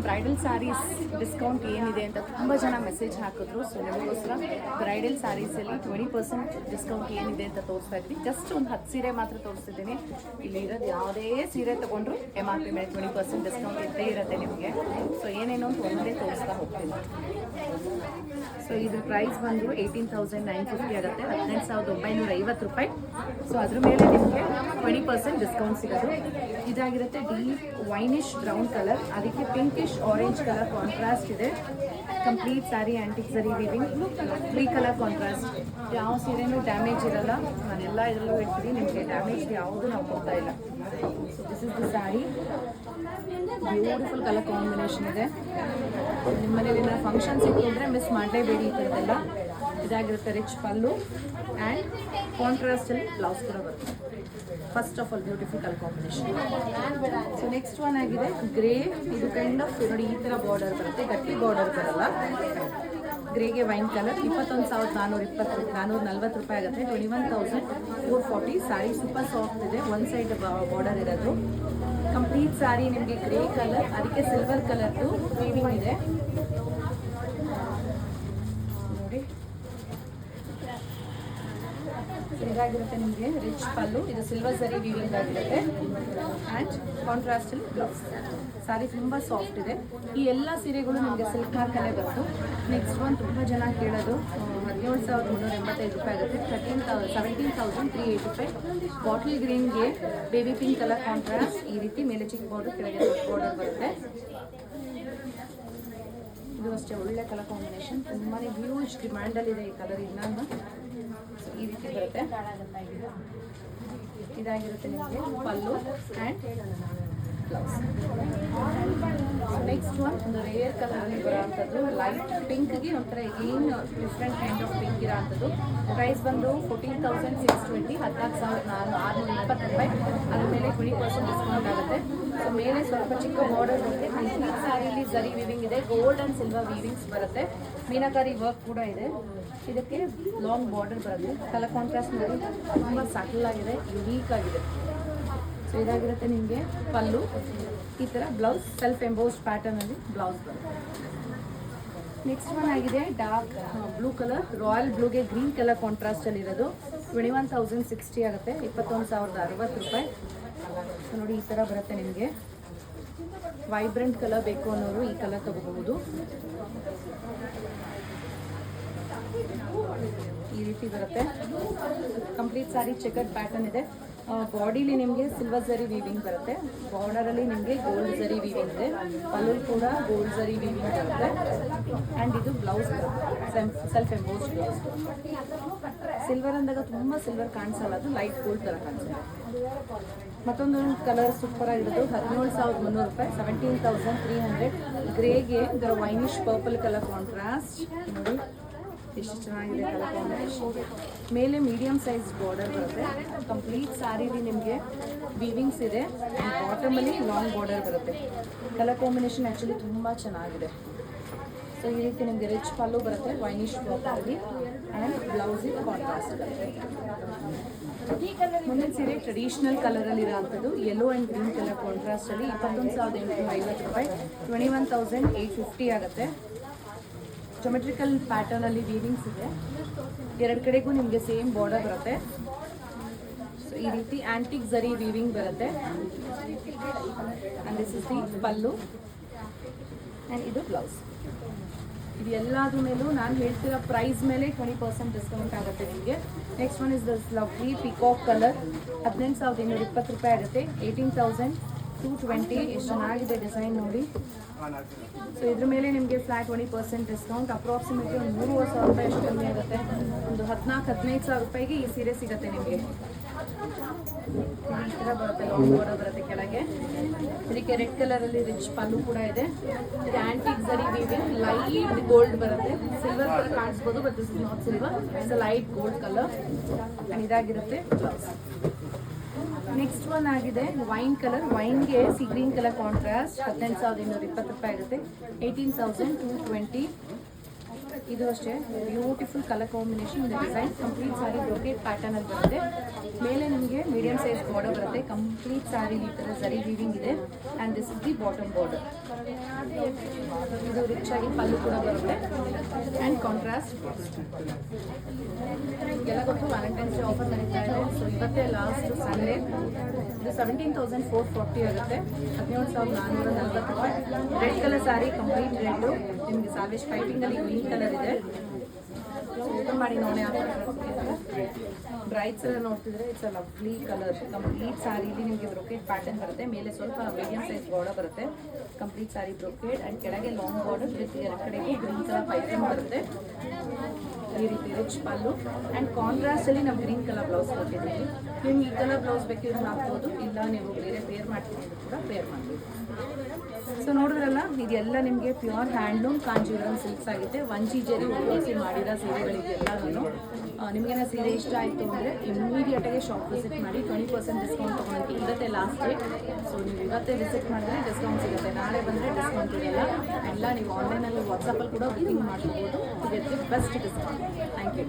Bridal saris discount ಏನಿದೆ ಅಂತ ತುಂಬ ಜನ ಮೆಸೇಜ್ ಹಾಕಿದ್ರು. ಸೊ ನಿಮಗೋಸ್ಕರ ಬ್ರೈಡಲ್ ಸ್ಯಾರೀಸಲ್ಲಿ 20% ಡಿಸ್ಕೌಂಟ್ ಏನಿದೆ ಅಂತ ತೋರಿಸ್ತಾ ಇದ್ವಿ. ಜಸ್ಟ್ ಒಂದು 10 ಸೀರೆ ಮಾತ್ರ ತೋರಿಸ್ತಿದ್ದೀನಿ. ಇಲ್ಲಿ ಇರೋದು ಯಾವುದೇ ಸೀರೆ ತೊಗೊಂಡ್ರು MRP ಮೇಲೆ 20% ಡಿಸ್ಕೌಂಟ್ ಇದ್ದೇ ಇರುತ್ತೆ ನಿಮಗೆ. ಸೊ ಏನೇನೋ ಅಂತ ಒಂದೇ ತೋರಿಸ್ತಾ ಹೋಗ್ತೀನಿ. ಸೊ ಇದ್ರ ಪ್ರೈಸ್ ಬಂದು 18,950 ಆಗುತ್ತೆ, 18,950 ರೂಪಾಯಿ. ಸೊ ಅದ್ರ ಮೇಲೆ ನಿಮಗೆ 20% ಡಿಸ್ಕೌಂಟ್ ಸಿಗೋದು. ಇದಾಗಿರುತ್ತೆ ಡೀಪ್ ವೈನಿಶ್ ಬ್ರೌನ್ ಕಲರ್, ಅದಕ್ಕೆ ಪಿಂಕಿಶ್ ಆರೆಂಜ್ ಕಲರ್ ಕಾಂಟ್ರಾಸ್ಟ್ ಇದೆ. ಕಂಪ್ಲೀಟ್ ಸ್ಯಾರಿ ಆಂಟಿಕ್ ಸರಿ ವಿವಿಂಗ್ 3 ಕಲರ್ ಕಾಂಟ್ರಾಸ್ಟ್. ಯಾವ ಸೀರೆನೂ ಡ್ಯಾಮೇಜ್ ಇರಲ್ಲ. ನಾನೆಲ್ಲ ಇದರಲ್ಲೂ ಹೇಳ್ತೀನಿ, ನಿಮಗೆ ಡ್ಯಾಮೇಜ್ ಯಾವುದು ನಾವು ಕೊಡ್ತಾ ಇಲ್ಲ. So this is the sari. Beautiful colour combination ಇದೆ. ನಿಮ್ಮ ಮನೇಲಿ ಏನಾದ್ರು ಫಂಕ್ಷನ್ಸ್ ಇತ್ತು ಅಂದರೆ ಮಿಸ್ ಮಾಡಲೇಬೇಡಿ ಈ ಥರದ್ದೆಲ್ಲ. ಇದಾಗಿರುತ್ತೆ ರಿಚ್ ಪಲ್ಲು ಆ್ಯಂಡ್ ಕಾಂಟ್ರಾಸ್ಟಲ್ಲಿ ಬ್ಲೌಸ್ ಕೂಡ ಬರುತ್ತೆ. First of all beautiful colour combination. So next one ಆಗಿದೆ ಗ್ರೇ. ಇದು ಕೈಂಡ್ ಆಫ್ ನೋಡಿ ಈ ಥರ ಬಾರ್ಡರ್ ಬರುತ್ತೆ, ಗಟ್ಟಿ ಬಾರ್ಡರ್ ಬರಲ್ಲ. ಗ್ರೇಗೆ ವೈನ್ ಕಲರ್ 21,440 ರೂಪಾಯಿ ಆಗುತ್ತೆ. 21,440. ಸ್ಯಾರಿ ಸೂಪರ್ ಸಾಫ್ಟ್ ಇದೆ, ಒನ್ ಸೈಡ್ ಬಾರ್ಡರ್ ಇರೋದು. ಕಂಪ್ಲೀಟ್ ಸ್ಯಾರಿ ನಿಮಗೆ ಗ್ರೇ ಕಲರ್, ಅದಕ್ಕೆ ಸಿಲ್ವರ್ ಕಲರ್ದು ವೀವಿಂಗ್ ಇದೆ ನೋಡಿ. ಇದಾಗಿರುತ್ತೆ ನಿಮಗೆ ರಿಚ್ ಪಲ್ಲು. ಇದು ಸಿಲ್ವರ್ ಸರಿ ವೀವಿಂಗ್ ಆಗಿರುತ್ತೆ ಆ್ಯಂಡ್ ಕಾಂಟ್ರಾಸ್ಟಲ್ಲಿ ಬ್ಲೌಸ್. ಸ್ಯಾರಿ ತುಂಬ ಸಾಫ್ಟ್ ಇದೆ. ಈ ಎಲ್ಲ ಸೀರೆಗಳು ನಿಮಗೆ ಸಿಲ್ಕ್ ಮಾರ್ಕಲ್ಲೇ ಬಂತು. ನೆಕ್ಸ್ಟ್ ಒನ್ ತುಂಬ ಜನ ಕೇಳೋದು 17,385 ರೂಪಾಯಿ ಆಗುತ್ತೆ. 17,385. ಬಾಟಲ್ ಗ್ರೀನ್ಗೆ ಬೇಬಿ ಪಿಂಕ್ ಕಲರ್ ಕಾಂಟ್ರಾಸ್ಟ್. ಈ ರೀತಿ ಮೇಲೆ ಚಿಕ್ಕ ಬಾರ್ಡರ್, ಕೆಳಗೆ ದೊಡ್ಡ ಬಾರ್ಡರ್ ಬರುತ್ತೆ. ಇದು ಅಷ್ಟೇ ಒಳ್ಳೆ ಕಲರ್ ಕಾಂಬಿನೇಷನ್. ತುಂಬಾ ಹ್ಯೂಜ್ ಡಿಮ್ಯಾಂಡಲ್ಲಿದೆ ಈ ಕಲರ್. ಇನ್ನೊಂದು ಈ ರೀತಿ ಬರುತ್ತೆ. ಇದಾಗಿರುತ್ತೆ ನಿಮಗೆ ಪಲ್ಲು ಆ್ಯಂಡ್ ಬ್ಲೌಸ್. ನೆಕ್ಸ್ಟ್ ಒನ್ ಒಂದು ರೇರ್ ಕಲರಲ್ಲಿ ಬರೋವಂಥದ್ದು ಲೈಟ್ ಪಿಂಕ್ಗೆ ಒಂಥರ ಏನು ಡಿಫ್ರೆಂಟ್ ಕೈಂಡ್ ಆಫ್ ಪಿಂಕ್ ಇರೋ ಅಂಥದ್ದು. ಪ್ರೈಸ್ ಬಂದು 14,620, 14,620 ರೂಪಾಯಿ. ಅದ್ರ ಮೇಲೆ 20% ಡಿಸ್ಕೌಂಟ್ ಆಗುತ್ತೆ. ಸೊ ಮೇಲೆ ಸ್ವಲ್ಪ ಚಿಕ್ಕ ಬಾರ್ಡರ್ ಬರುತ್ತೆ. ಕಂಪ್ಲೀಟ್ ಸ್ಯಾರಿಲಿ ಜರಿ ವೀವಿಂಗ್ ಇದೆ, ಗೋಲ್ಡ್ ಆ್ಯಂಡ್ ಸಿಲ್ವರ್ ವೀವಿಂಗ್ಸ್ ಬರುತ್ತೆ. ಮೀನಾಕಾರಿ ವರ್ಕ್ ಕೂಡ ಇದೆ. ಇದಕ್ಕೆ ಲಾಂಗ್ ಬಾರ್ಡರ್ ಬರುತ್ತೆ. ಕಲರ್ ಕಾಂಟ್ರಾಸ್ಟ್ ನೋಡಿ ತುಂಬ ಸಟಲ್ ಆಗಿದೆ, ಯುನೀಕ್ ಆಗಿದೆ. ಸೊ ಇದಾಗಿರುತ್ತೆ ನಿಮಗೆ ಪಲ್ಲು. ಈ ಥರ ಬ್ಲೌಸ್ ಸೆಲ್ಫ್ ಎಂಬೋಸ್ಡ್ ಪ್ಯಾಟರ್ನಲ್ಲಿ ಬ್ಲೌಸ್ ಬರುತ್ತೆ. ನೆಕ್ಸ್ಟ್ ಒನ್ ಆಗಿದೆ ಡಾರ್ಕ್ ಬ್ಲೂ ಕಲರ್, ರಾಯಲ್ ಬ್ಲೂಗೆ ಗ್ರೀನ್ ಕಲರ್ ಕಾಂಟ್ರಾಸ್ಟಲ್ಲಿ ಇರೋದು. 21,060 ಆಗುತ್ತೆ, 21,060 ರೂಪಾಯಿ. ಸೊ ನೋಡಿ ಈ ಥರ ಬರುತ್ತೆ ನಿಮಗೆ. ವೈಬ್ರೆಂಟ್ ಕಲರ್ ಬೇಕು ಅನ್ನೋರು ಈ ಕಲರ್ ತಗೋಬಹುದು. ಈ ರೀತಿ ಬರುತ್ತೆ. ಕಂಪ್ಲೀಟ್ ಸ್ಯಾರಿ ಚೆಕರ್ ಪ್ಯಾಟರ್ನ್ ಇದೆ. ಬಾಡಿಲಿ ನಿಮಗೆ ಸಿಲ್ವರ್ ಜರಿ ವೀವಿಂಗ್ ಬರುತ್ತೆ. ಬಾರ್ಡರಲ್ಲಿ ನಿಮಗೆ ಗೋಲ್ಡ್ ಜರಿ ವೀವಿಂಗ್ ಇದೆ. ಪಲ್ಲು ಕೂಡ ಗೋಲ್ಡ್ ಜರಿ ವೀವಿಂಗ್ ಬರುತ್ತೆ. ಆ್ಯಂಡ್ ಇದು blouse self embossed blouse. Silver ಅಂದಾಗ ತುಂಬ ಸಿಲ್ವರ್ ಕಾಣಿಸಲ್ಲ, ಅದು ಲೈಟ್ ಗೋಲ್ಡ್ ಥರ ಕಾಣಿಸುತ್ತೆ. ಮತ್ತೊಂದು ಕಲರ್ ಸೂಪರ್ ಆಗಿರೋದು 17,300 ರೂಪಾಯಿ, 17,300. ಗ್ರೇಗೆ ಇದರ ವೈನಿಶ್ ಪರ್ಪಲ್ ಕಲರ್ ಕಾಂಟ್ರಾಸ್ಟ್ ನೋಡಿ ಎಷ್ಟು ಚೆನ್ನಾಗಿದೆ ಕಲರ್ ಕಾಂಬಿನೇಷನ್. ಮೇಲೆ ಮೀಡಿಯಮ್ ಸೈಜ್ ಬಾರ್ಡರ್ ಬರುತ್ತೆ. ಕಂಪ್ಲೀಟ್ ಸ್ಯಾರಿಲಿ ನಿಮಗೆ ವೀವಿಂಗ್ಸ್ ಇದೆ. ಬಾಟಮಲ್ಲಿ ಲಾಂಗ್ ಬಾರ್ಡರ್ ಬರುತ್ತೆ. ಕಲರ್ ಕಾಂಬಿನೇಷನ್ ಆ್ಯಕ್ಚುಲಿ ತುಂಬ ಚೆನ್ನಾಗಿದೆ. ಸೊ ಈ ರೀತಿ ನಿಮಗೆ ರಿಚ್ ಪಲ್ಲು ಬರುತ್ತೆ, ವೈನಿಶ್ ಪರ್ಪಲ್ಲಿ ಆ್ಯಂಡ್ ಬ್ಲೌಸ್ ಇದು ಕಾಂಟ್ರಾಸ್ಟ್ ಬರುತ್ತೆ. ಮುಂದಿನ ಸೀರೆ ಟ್ರೆಡಿಷ್ನಲ್ ಕಲರಲ್ಲಿ ಇರೋವಂಥದ್ದು ಯೆಲ್ಲೋ ಆ್ಯಂಡ್ ಗ್ರೀನ್ ಕಲರ್ ಕಾಂಟ್ರಾಸ್ಟಲ್ಲಿ 21,850 ರೂಪಾಯಿ, 21,850 ಆಗುತ್ತೆ. ಜೊಮೆಟ್ರಿಕಲ್ ಪ್ಯಾಟರ್ನಲ್ಲಿ ವೀವಿಂಗ್ಸ್ ಇದೆ. ಎರಡು ಕಡೆಗೂ ನಿಮಗೆ ಸೇಮ್ ಬಾರ್ಡರ್ ಬರುತ್ತೆ. ಸೊ ಈ ರೀತಿ ಆಂಟಿಕ್ ಜರಿ ವೀವಿಂಗ್ ಬರುತ್ತೆ. And this is the pallu and ಇದು ಬ್ಲೌಸ್. ಇದು ಎಲ್ಲಾದ್ರ ಮೇಲೂ ನಾನು ಹೇಳ್ತಿರೋ ಪ್ರೈಸ್ ಮೇಲೆ 20% ಡಿಸ್ಕೌಂಟ್ ಆಗುತ್ತೆ ನಿಮಗೆ. Next one is this lovely peacock colour, 18,220 ರೂಪಾಯಿ ಆಗುತ್ತೆ. 18,220. ಎಷ್ಟು ಚೆನ್ನಾಗಿದೆ ಡಿಸೈನ್ ನೋಡಿ. ಸೊ ಇದ್ರ ಮೇಲೆ ನಿಮಗೆ ಫ್ಲಾಟ್ 20% ಡಿಸ್ಕೌಂಟ್. ಅಪ್ರಾಕ್ಸಿಮೇಟ್ಲಿ ಒಂದು 3,000 ರೂಪಾಯಿ ಅಷ್ಟು ಕಮ್ಮಿ ಆಗುತ್ತೆ. ಒಂದು 14,000-15,000 ರೂಪಾಯಿಗೆ ಈ ಸೀರೆ ಸಿಗುತ್ತೆ ನಿಮಗೆ. ಈ ಥರ ಬರುತ್ತೆ, ಲಾಂಗ್ ಬಾರ್ಡರ್ ಬರುತ್ತೆ ಕೆಳಗೆ. ಇದಕ್ಕೆ ರೆಡ್ ಕಲರಲ್ಲಿ ರಿಚ್ ಪಲ್ಲು ಕೂಡ ಇದೆ. ಇದು antique zari weaving, light gold ಬರುತ್ತೆ. ಸಿಲ್ವರ್ ಕಲರ್ ಕಾಣಿಸ್ಬೋದು, but this is not silver, it's a light gold colour. ಇದಾಗಿರುತ್ತೆ ಬ್ಲೌಸ್. ನೆಕ್ಸ್ಟ್ ಒನ್ ಆಗಿದೆ ವೈನ್ ಕಲರ್. ವೈನ್ಗೆ ಸಿ ಗ್ರೀನ್ ಕಲರ್ ಕಾಂಟ್ರಾಸ್ಟ್, 18,220 ರೂಪಾಯಿ ಆಗುತ್ತೆ. 18,220. ಇದು ಅಷ್ಟೇ ಬ್ಯೂಟಿಫುಲ್ ಕಲರ್ ಕಾಂಬಿನೇಷನ್ ಇದು design complete sari brocade pattern ಅಲ್ಲಿ ಬರುತ್ತೆ. ಮೇಲೆ ನಿಮಗೆ ಮೀಡಿಯಂ ಸೈಜ್ ಬಾರ್ಡರ್ ಬರುತ್ತೆ. ಕಂಪ್ಲೀಟ್ ಸಾರಿ ಈ ಥರ ಜರಿ ವೀವಿಂಗ್ ಇದೆ and this is the bottom border. ಇದು ರಿಚ್ ಆಗಿ ಪಲ್ಲು ಕೂಡ ಬರುತ್ತೆ ಆ್ಯಂಡ್ ಕಾಂಟ್ರಾಸ್ಟ್. ಎಲ್ಲ ಗೊತ್ತು ವ್ಯಾಲೆಂಟೈನ್ಸ್ ಡೇ ಆಫರ್ ನಡೀತಾ ಇದೆ. ಸೊ ಇವತ್ತೇ ಲಾಸ್ಟ್ ಸಂಡೇ. ಇದು 17,440 ಆಗುತ್ತೆ, 17,440 ರೂಪಾಯಿ. Red colour sari complete red, ನಿಮಗೆ ಸಾಲ್ವೇಜ್ ಪೈಪಿಂಗಲ್ಲಿ ಗ್ರೀನ್ ಕಲರ್ ಇದೆ. ಓಪನ್ ಮಾಡಿ ನೋಡಿ. ಬ್ರೈಟ್ಸ್ ಎಲ್ಲ ನೋಡ್ತಿದ್ರೆ it's a lovely colour. Complete ಸ್ಯಾರಿಲಿ ನಿಮಗೆ ಬ್ರೊಕೇಟ್ ಪ್ಯಾಟರ್ನ್ ಬರುತ್ತೆ. ಮೇಲೆ ಸ್ವಲ್ಪ ಮೀಡಿಯಂ ಸೈಜ್ ಬಾರ್ಡರ್ ಬರುತ್ತೆ. ಕಂಪ್ಲೀಟ್ ಸ್ಯಾರಿ ಬ್ರೊಕೇಟ್ ಆ್ಯಂಡ್ ಕೆಳಗೆ ಲಾಂಗ್ ಬಾರ್ಡರ್ ವಿತ್ ಎರಡು ಕಡೆಗೂ ಗ್ರೀನ್ ಕಲರ್ ಪೈಪಿಂಗ್ ಬರುತ್ತೆ. ಈ ರೀತಿ ರಿಚ್ ಪಲ್ಲು ಆ್ಯಂಡ್ ಕಾಂಟ್ರಾಸ್ಟಲ್ಲಿ ನಾವು ಗ್ರೀನ್ ಕಲರ್ ಬ್ಲೌಸ್ ಕೊಟ್ಟಿದ್ದೀವಿ. ನಿಮ್ಗೆ ಈ ಕಲರ್ ಬ್ಲೌಸ್ ಬೇಕಿದ್ರೆ ಹಾಕ್ಬೋದು, ಇಲ್ಲ ನೀವು ಬೇರೆ ಪೇರ್ ಮಾಡ್ತೀವಿ ಕೂಡ ಪೇರ್ ಮಾಡ್ತೀವಿ. ಸೊ ನೋಡಿದ್ರಲ್ಲ, ಇದೆಲ್ಲ ನಿಮಗೆ ಪ್ಯೂರ್ ಹ್ಯಾಂಡ್ಲೂಮ್ ಕಾಂಜೀವರಂ ಸಿಲ್ಕ್ಸ್ ಆಗಿದೆ. 1G ಜರಿ ಉಪಯೋಗಿಸಿ ಮಾಡಿರೋ ಸೀರೆಗಳಿಗೆಲ್ಲನೂ. ನಿಮಗೇನೋ ಸೀರೆ ಇಷ್ಟ ಆಯಿತು ಅಂದರೆ ಇಮ್ಮಿಡಿಯೇಟಾಗಿ ಶಾಪ್ ವಿಸಿಟ್ ಮಾಡಿ. 20% ಡಿಸ್ಕೌಂಟ್ ತೊಗೊಳಕ್ಕೆ ಇವತ್ತೇ ಲಾಸ್ಟ್ ಡೇಟ್. ಸೊ ನೀವು ಇವತ್ತೇ ವಿಸಿಟ್ ಮಾಡಿದ್ರೆ ಡಿಸ್ಕೌಂಟ್ ಸಿಗುತ್ತೆ. ನಾಳೆ ಬಂದರೆ ಡಿಸ್ಕೌಂಟ್ ಇರಲ್ಲ. ಎಲ್ಲ ನೀವು ಆನ್ಲೈನಲ್ಲಿ ವಾಟ್ಸಪ್ಪಲ್ಲಿ ಕೂಡ ಬುಕಿಂಗ್ ಮಾಡ್ಕೋಬೋದು to get the best discount. Thank you.